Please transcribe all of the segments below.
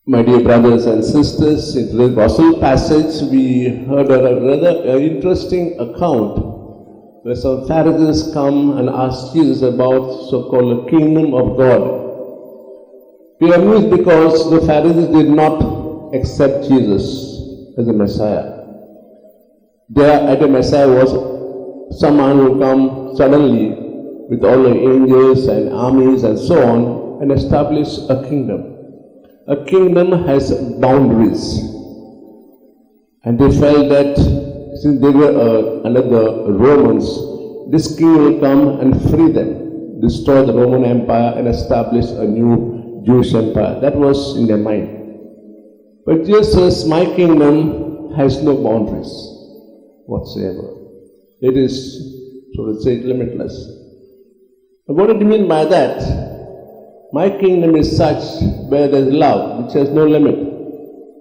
My dear brothers and sisters, in the Gospel passage we heard a rather interesting account where some Pharisees come and ask Jesus about so-called kingdom of God. We are amused because the Pharisees did not accept Jesus as a Messiah. Their idea of Messiah was someone who come suddenly with all the angels and armies and so on and establish a kingdom. A kingdom has boundaries, and they felt that since they were under the Romans, this king will come and free them, destroy the Roman Empire and establish a new Jewish empire. That was in their mind. But Jesus says, my kingdom has no boundaries whatsoever. It is, so to say, limitless. And what do you mean by that? My kingdom is such where there is love, which has no limit,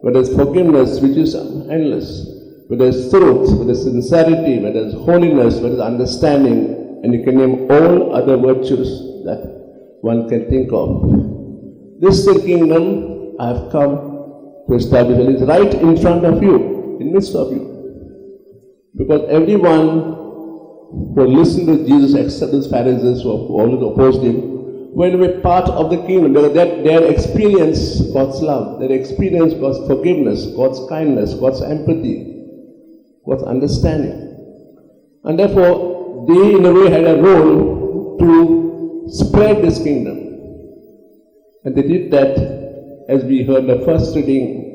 where there is forgiveness, which is endless, where there is truth, where there is sincerity, where there is holiness, where there is understanding, and you can name all other virtues that one can think of. This is the kingdom I have come to establish, and it is right in front of you, in the midst of you. Because everyone who listened to Jesus except these Pharisees who always opposed him, when we are part of the kingdom, they experience God's love, they experience God's forgiveness, God's kindness, God's empathy, God's understanding. And therefore, they in a way had a role to spread this kingdom. And they did that as we heard the first reading,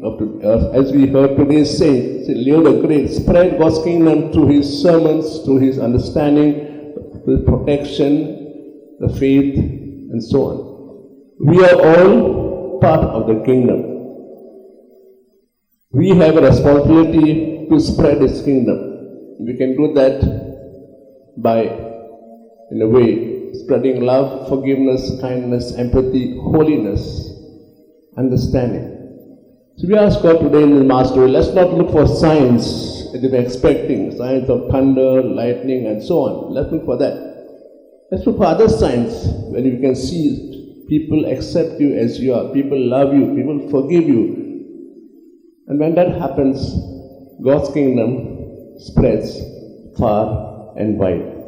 as we heard today's saint, Leo the Great, spread God's kingdom through his sermons, through his understanding, through his protection, the faith, and so on. We are all part of the kingdom. We have a responsibility to spread His kingdom. We can do that by, in a way, spreading love, forgiveness, kindness, empathy, holiness, understanding. So we ask God today in the Master, let's not look for signs that we're expecting, signs of thunder, lightning, and so on. Let's look for that. Let's look for other signs when you can see people accept you as you are, people love you, people forgive you. And when that happens, God's kingdom spreads far and wide.